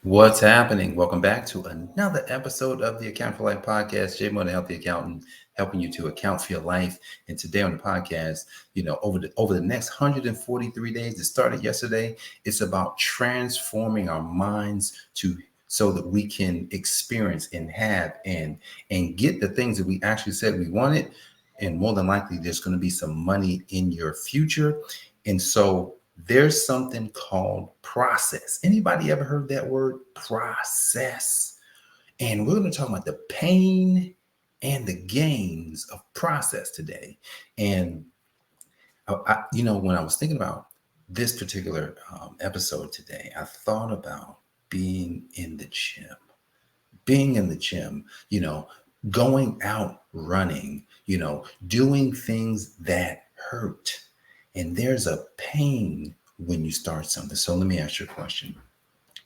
What's happening? Welcome back to another episode of the Account for Life podcast. Jay Mo, the healthy accountant, helping you to account for your life. And today on the podcast, over the next 143 days, it started yesterday. It's about transforming our minds to so that we can experience and have and get the things that we actually said we wanted. And more than likely, there's going to be some money in your future. And so there's something called process. Anybody ever heard that word process? And we're going to talk about the pain and the gains of process today. And when I was thinking about this particular episode today, I thought about being in the gym, going out running, doing things that hurt. And there's a pain when you start something. So let me ask you a question.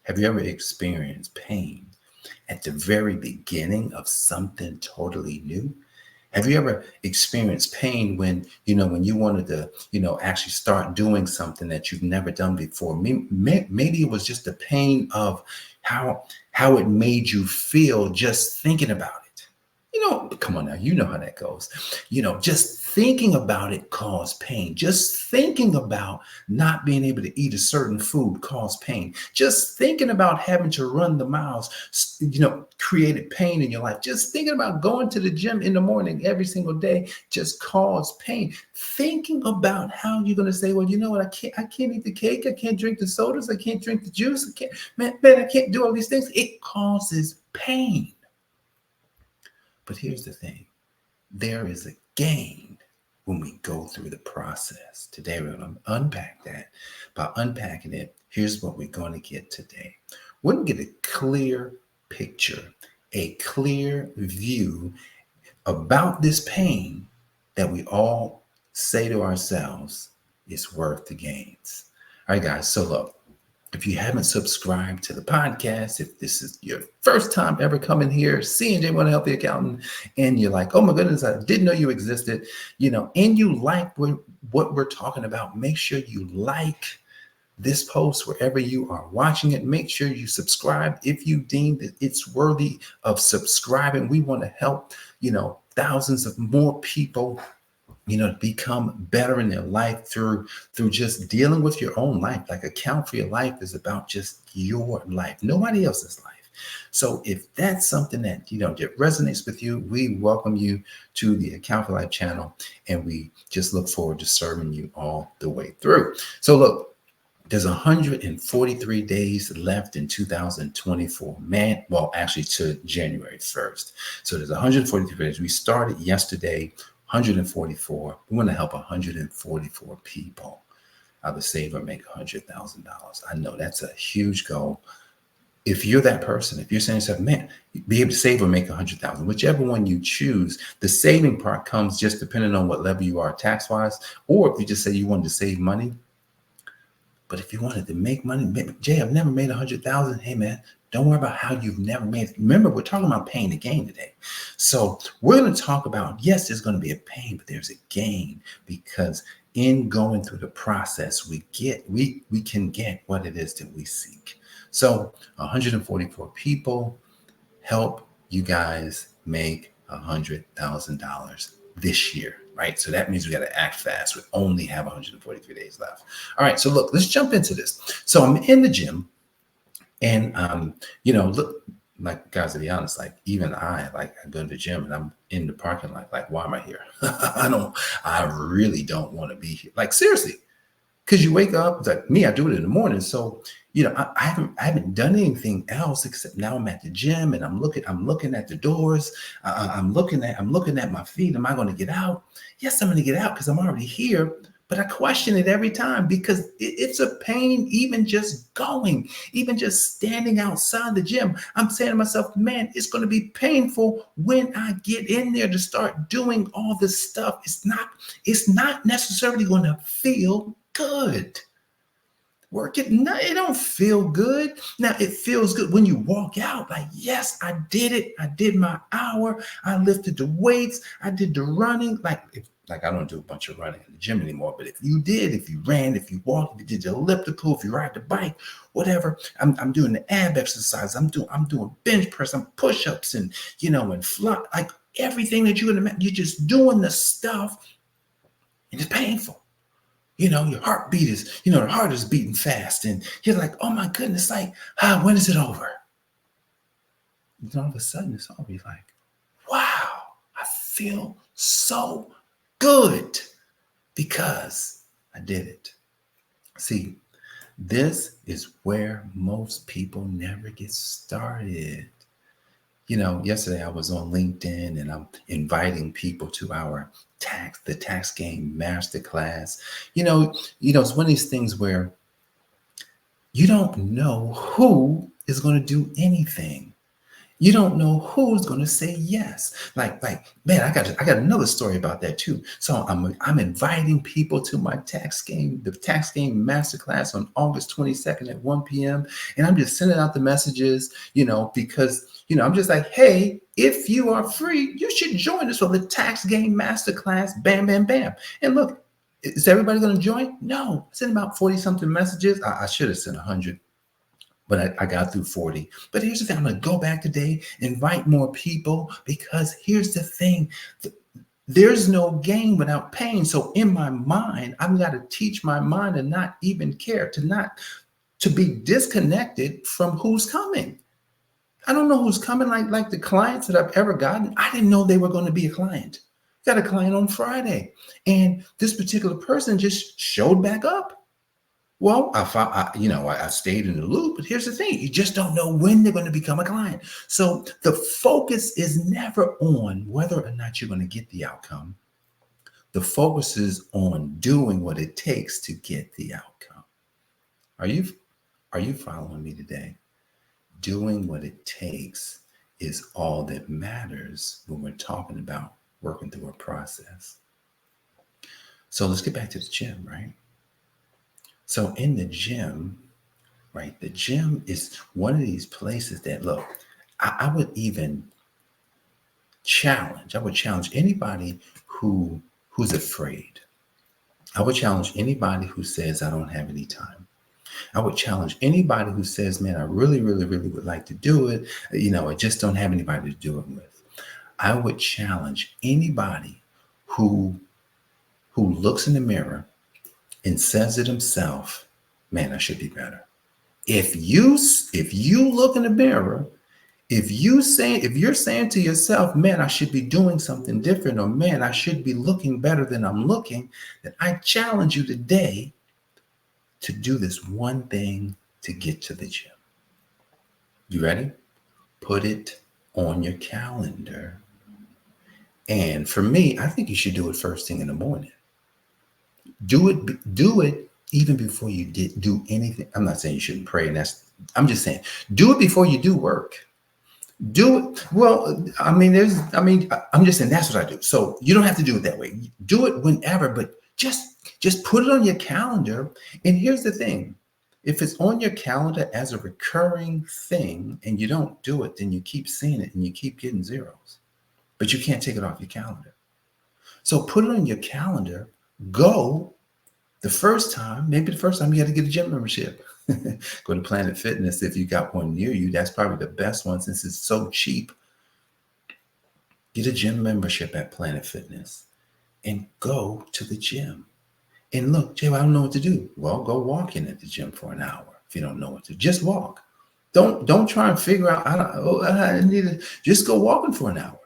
Have you ever experienced pain at the very beginning of something totally new? Have you ever experienced pain when you wanted to, actually start doing something that you've never done before? Maybe it was just the pain of how it made you feel just thinking about it. Come on now, you know how that goes. Just thinking about it caused pain. Just thinking about not being able to eat a certain food caused pain. Just thinking about having to run the miles, created pain in your life. Just thinking about going to the gym in the morning every single day just caused pain. Thinking about how you're going to say, well, you know what, I can't eat the cake. I can't drink the sodas. I can't drink the juice. I can't do all these things. It causes pain. But here's the thing. There is a gain when we go through the process. Today, we're going to unpack that. By unpacking it, here's what we're going to get today. We're going to get a clear picture, a clear view about this pain that we all say to ourselves is worth the gains. All right, guys. So look. If you haven't subscribed to the podcast, if this is your first time ever coming here, seeing Jay Mo, the healthy accountant, and you're like, oh my goodness, I didn't know you existed, and you like what we're talking about, make sure you like this post wherever you are watching it. Make sure you subscribe if you deem that it's worthy of subscribing. We want to help, thousands of more people to become better in their life through just dealing with your own life. Like Account for Your Life is about just your life, nobody else's life. So if that's something that, that resonates with you, we welcome you to the Account for Life channel, and we just look forward to serving you all the way through. So look, there's 143 days left in 2024, actually to January 1st. So there's 143 days. We started yesterday, 144. We want to help 144 people either save or make $100,000. I know that's a huge goal. If you're that person, if you're saying to yourself, man, be able to save or make 100,000, whichever one you choose, the saving part comes just depending on what level you are tax-wise, or if you just say you wanted to save money. But if you wanted to make money, Jay, I've never made 100,000. Hey, man, don't worry about how you've never made it. Remember, we're talking about pain and gain today. So we're going to talk about, yes, there's going to be a pain, but there's a gain, because in going through the process, we can get what it is that we seek. So 144 people help you guys make $100,000 this year. Right. So that means we got to act fast. We only have 143 days left. All right. So look, let's jump into this. So I'm in the gym, and, look, like, guys, to be honest, like even I go to the gym and I'm in the parking lot. Like, why am I here? I really don't want to be here. Like, seriously, because you wake up, it's like me, I do it in the morning. So, I haven't done anything else except now I'm at the gym and I'm looking at the doors. I'm looking at my feet. Am I going to get out? Yes, I'm going to get out because I'm already here. But I question it every time because it's a pain, even just going, even just standing outside the gym. I'm saying to myself, man, it's going to be painful when I get in there to start doing all this stuff. It's not necessarily going to feel good. It don't feel good. Now, it feels good when you walk out like, yes, I did it. I did my hour. I lifted the weights. I did the running. Like, Like I don't do a bunch of running in the gym anymore, but if you did, if you ran, if you walked, if you did the elliptical, if you ride the bike, whatever, I'm doing the ab exercise. I'm doing bench press, I'm push-ups and, and fly, like everything that you can imagine. You're just doing the stuff and it's painful. Your heartbeat is, the heart is beating fast and you're like, oh my goodness, like, when is it over? And then all of a sudden it's over. You're like, wow, I feel so good because I did it. See, this is where most people never get started. Yesterday I was on LinkedIn and I'm inviting people to the Tax Game Masterclass. It's one of these things where you don't know who is going to do anything. You don't know who's going to say yes. Like, man, I got another story about that too. So I'm inviting people to the Tax Game Masterclass on August 22nd at 1 p.m. And I'm just sending out the messages, because, I'm just like, hey, if you are free, you should join us for the Tax Game Masterclass. Bam, bam, bam. And look, is everybody going to join? No. I sent about 40 something messages. I should have sent 100. But I got through 40. But here's the thing. I'm going to go back today, invite more people, because here's the thing. There's no gain without pain. So in my mind, I've got to teach my mind to not even care, to be disconnected from who's coming. I don't know who's coming. Like the clients that I've ever gotten, I didn't know they were going to be a client. Got a client on Friday. And this particular person just showed back up. Well, I stayed in the loop, but here's the thing. You just don't know when they're going to become a client. So the focus is never on whether or not you're going to get the outcome. The focus is on doing what it takes to get the outcome. Are you following me today? Doing what it takes is all that matters when we're talking about working through a process. So let's get back to the gym, right? So in the gym, right, the gym is one of these places that, look, I would even challenge anybody who's afraid. I would challenge anybody who says, I don't have any time. I would challenge anybody who says, man, I really, really, really would like to do it. I just don't have anybody to do it with. I would challenge anybody who looks in the mirror and says it himself, man, I should be better. If you look in the mirror, if you're saying to yourself, man, I should be doing something different, or man, I should be looking better than I'm looking, then I challenge you today to do this one thing to get to the gym. You ready? Put it on your calendar. And for me, I think you should do it first thing in the morning. Do it even before you do anything. I'm not saying you shouldn't pray, and I'm just saying, do it before you do work. Do it. Well, I'm just saying that's what I do. So you don't have to do it that way. Do it whenever, but just put it on your calendar. And here's the thing. If it's on your calendar as a recurring thing and you don't do it, then you keep seeing it and you keep getting zeros, but you can't take it off your calendar. So put it on your calendar. Go the first time you got to get a gym membership. Go to Planet Fitness. If you got one near you, that's probably the best one since it's so cheap. Get a gym membership at Planet Fitness and go to the gym. And look, Jay, I don't know what to do. Well, go walk in at the gym for an hour. If you don't know what to do, just walk. Don't try and figure out, just go walking for an hour,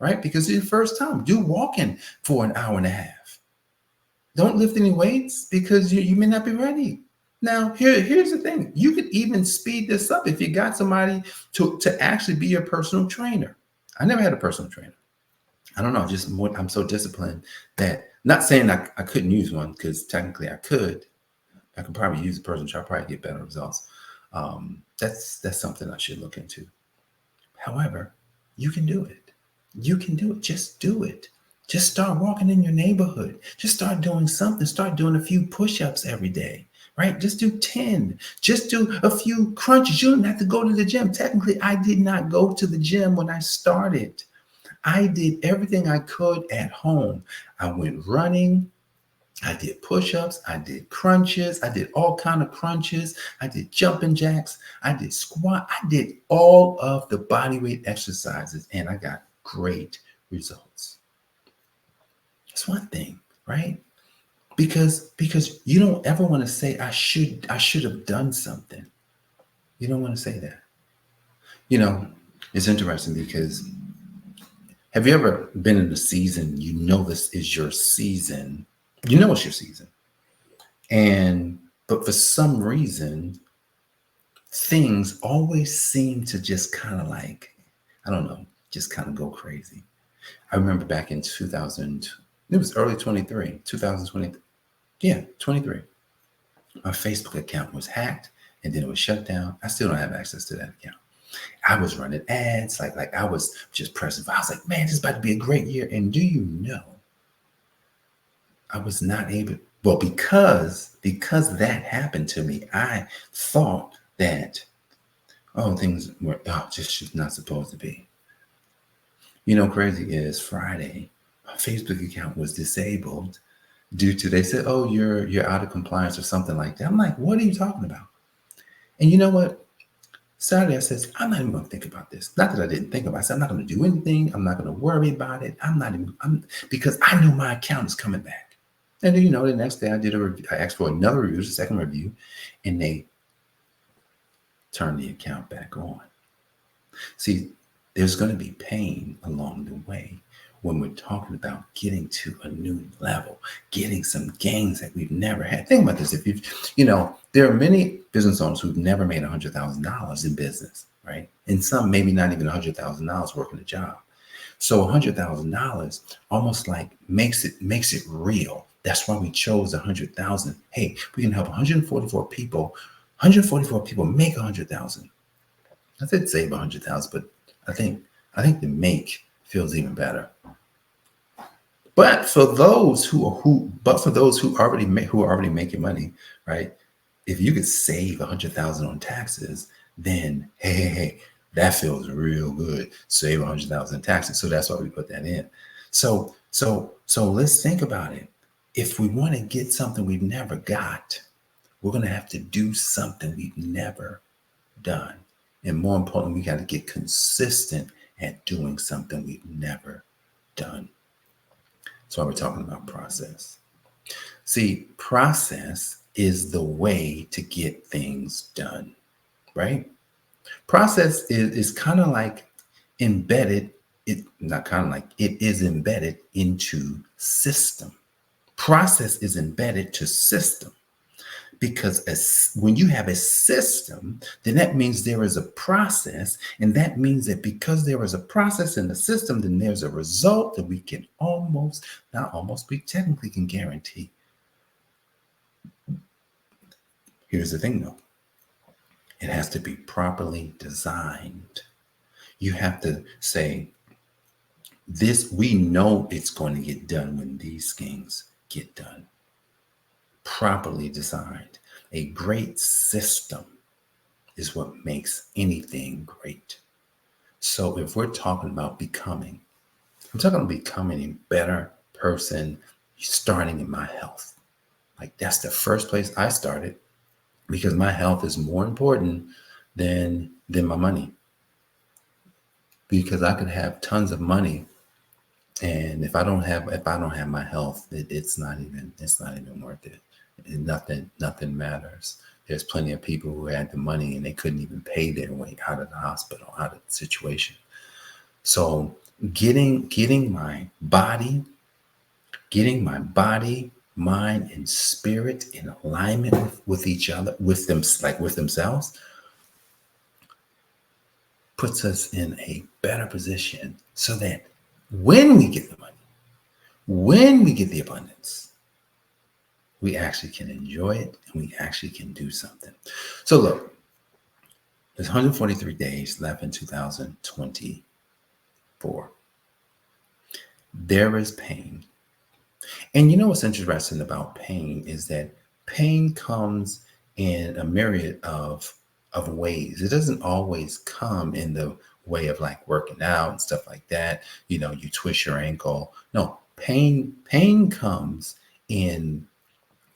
right? Because it's your first time. Do walking for an hour and a half. Don't lift any weights because you may not be ready. Now, here's the thing. You could even speed this up if you got somebody to actually be your personal trainer. I never had a personal trainer. I don't know, I'm so disciplined that, not saying I couldn't use one, because technically I could. I could probably use a personal trainer, probably get better results. That's something I should look into. However, you can do it. You can do it. Just do it. Just start walking in your neighborhood. Just start doing something. Start doing a few push-ups every day, right? Just do 10. Just do a few crunches. You don't have to go to the gym. Technically, I did not go to the gym when I started. I did everything I could at home. I went running. I did push-ups, I did crunches, I did all kind of crunches, I did jumping jacks, I did squat, I did all of the body weight exercises, and I got great results. That's one thing, right? Because you don't ever want to say I should have done something. You don't want to say that. You know, it's interesting because have you ever been in a season, you know this is your season. You know it's your season. But for some reason, things always seem to just kind of like, I don't know, just kind of go crazy. I remember back in 2000, it was early 2020. Yeah, 23. My Facebook account was hacked and then it was shut down. I still don't have access to that account. I was running ads, like I was just pressing. I was like, man, this is about to be a great year. And do you know, I was not able, well, because that happened to me, I thought that, things were just not supposed to be. You know, crazy is Friday, my Facebook account was disabled due to, they said, oh, you're out of compliance or something like that. I'm like, what are you talking about? And you know what? Saturday, I says, I'm not even going to think about this. Not that I didn't think about it. I said, I'm not going to do anything. I'm not going to worry about it. Because I know my account is coming back. And then, the next day I did a review. I asked for another review, the second review, and they turned the account back on. See, there's going to be pain along the way when we're talking about getting to a new level, getting some gains that we've never had. Think about this. If there are many business owners who've never made $100,000 in business, right? And some maybe not even $100,000 working a job. So $100,000 almost like makes it real. That's why we chose 100,000. Hey, we can help 144 people. 144 people make 100,000. I said save 100,000, but I think the make feels even better. But for those who are already making money, right? If you could save 100,000 on taxes, then hey, that feels real good. Save 100,000 in taxes. So that's why we put that in. So let's think about it. If we want to get something we've never got, we're going to have to do something we've never done. And more importantly, we got to get consistent at doing something we've never done. That's why we're talking about process. See, process is the way to get things done, right? Process is kind of like embedded. It is embedded into system. Process is embedded to system. Because when you have a system, then that means there is a process. And that means that because there is a process in the system, then there's a result that we can we technically can guarantee. Here's the thing though. It has to be properly designed. You have to say, we know it's going to get done when these things get done. Properly designed. A great system is what makes anything great. So if we're talking about becoming a better person, starting in my health. Like that's the first place I started because my health is more important than my money. Because I could have tons of money, and if I don't have my health, it's not even worth it. Nothing matters. There's plenty of people who had the money and they couldn't even pay their way out of the hospital, out of the situation. So getting my body, mind, and spirit in alignment with each other, with themselves, puts us in a better position so that when we get the money, when we get the abundance, we actually can enjoy it and we actually can do something. So look, there's 143 days left in 2024. There is pain. And you know what's interesting about pain is that pain comes in a myriad of of ways. It doesn't always come in the way of like working out and stuff like that. You know, you twist your ankle. No, pain comes in,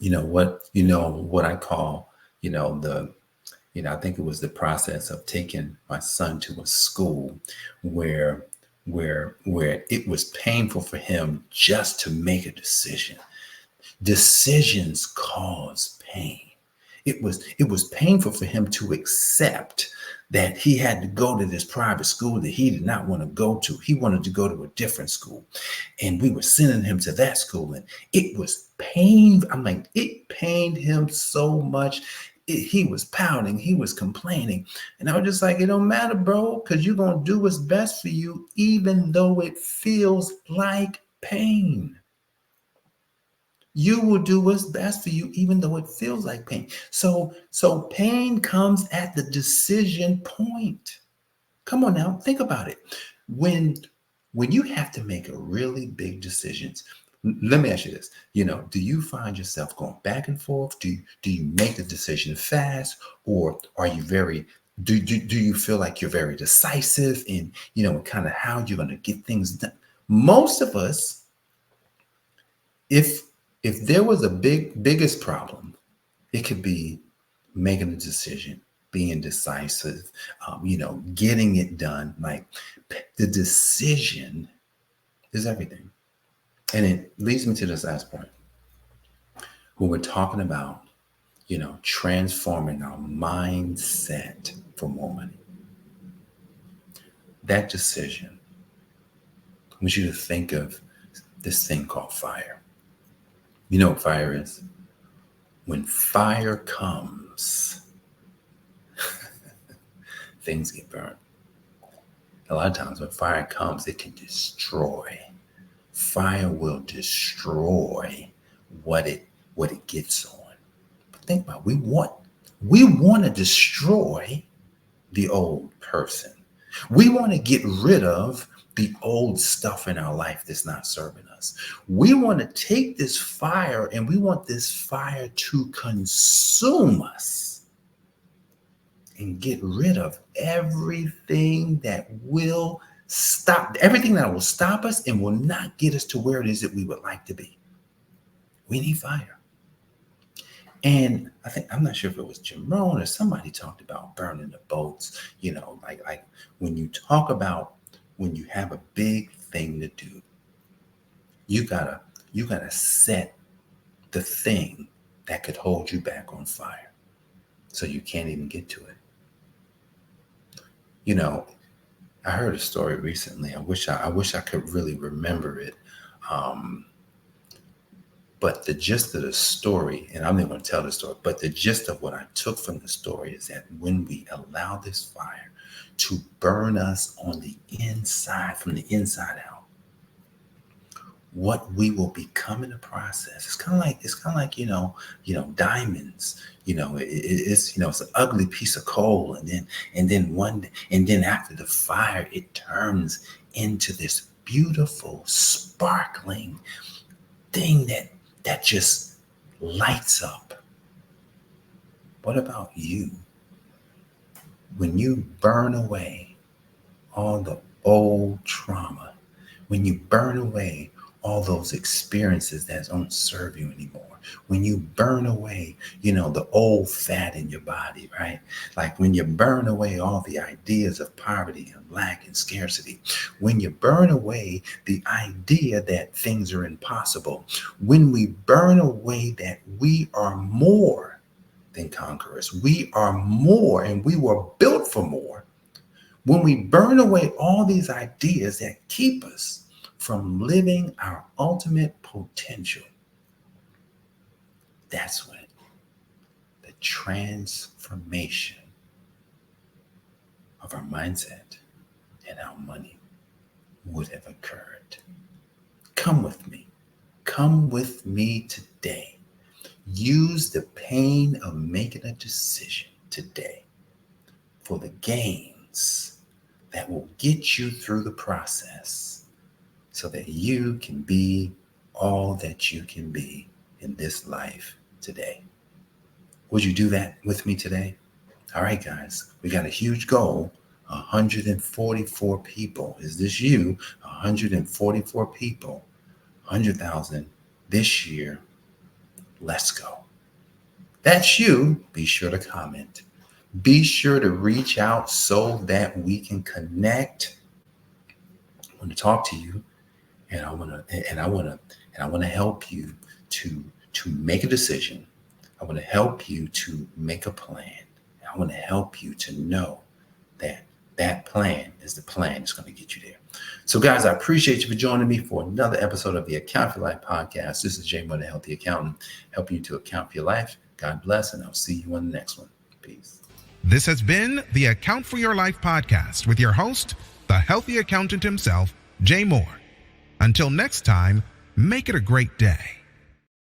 what I call, I think it was the process of taking my son to a school where where it was painful for him just to make a decision. Decisions cause pain. It was painful for him to accept that he had to go to this private school that he did not want to go to. He wanted to go to a different school. And we were sending him to that school. And it was pain. I'm like, it pained him so much. He was pouting. He was complaining. And I was just like, it don't matter, bro, because you're going to do what's best for you, even though it feels like pain. You will do what's best for you, even though it feels like pain. So pain comes at the decision point. Come on now, think about it. When you have to make a really big decisions, let me ask you this. Do you find yourself going back and forth? Do you make the decision fast, or are you do you feel like you're very decisive in, kind of how you're going to get things done? Most of us, if there was a biggest problem, it could be making a decision, being decisive, getting it done. Like, the decision is everything. And it leads me to this last point. When we're talking about, transforming our mindset for more money, that decision, I want you to think of this thing called fire. You know what fire is? When fire comes, things get burned. A lot of times when fire comes, it can destroy. Fire will destroy what it gets on. But think about it. We want to destroy the old person. We want to get rid of the old stuff in our life that's not serving us. We want to take this fire and we want this fire to consume us and get rid of everything that will stop us and will not get us to where it is that we would like to be. We need fire. And I'm not sure if it was Jim Rohn or somebody talked about burning the boats, like when you talk about when you have a big thing to do, you gotta set the thing that could hold you back on fire so you can't even get to it. I heard a story recently. I wish I could really remember it. But the gist of the story, and I'm not going to tell the story, but the gist of what I took from the story is that when we allow this fire to burn us on the inside, from the inside out, what we will become in the process. It's kind of like diamonds. It's an ugly piece of coal, and then after the fire, it turns into this beautiful, sparkling thing that just lights up. What about you? When you burn away all the old trauma, when you burn away all those experiences that don't serve you anymore, when you burn away, the old fat in your body, right? Like when you burn away all the ideas of poverty and lack and scarcity, when you burn away the idea that things are impossible, when we burn away that we are more than conquerors, we are more and we were built for more, when we burn away all these ideas that keep us from living our ultimate potential, that's when the transformation of our mindset and our money would have occurred. Come with me. Come with me today. Use the pain of making a decision today for the gains that will get you through the process so that you can be all that you can be in this life today. Would you do that with me today? All right, guys, we got a huge goal. 144 people. Is this you? 144 people. 100,000 this year. Let's go. That's you. Be sure to comment. Be sure to reach out so that we can connect. I want to talk to you, and I want to help you to make a decision. I want to help you to make a plan. I want to help you to know that that plan is the plan that's going to get you there. So, guys, I appreciate you for joining me for another episode of the Account for Your Life podcast. This is Jay Moore, the Healthy Accountant, helping you to account for your life. God bless, and I'll see you on the next one. Peace. This has been the Account for Your Life podcast with your host, the Healthy Accountant himself, Jay Moore. Until next time, make it a great day.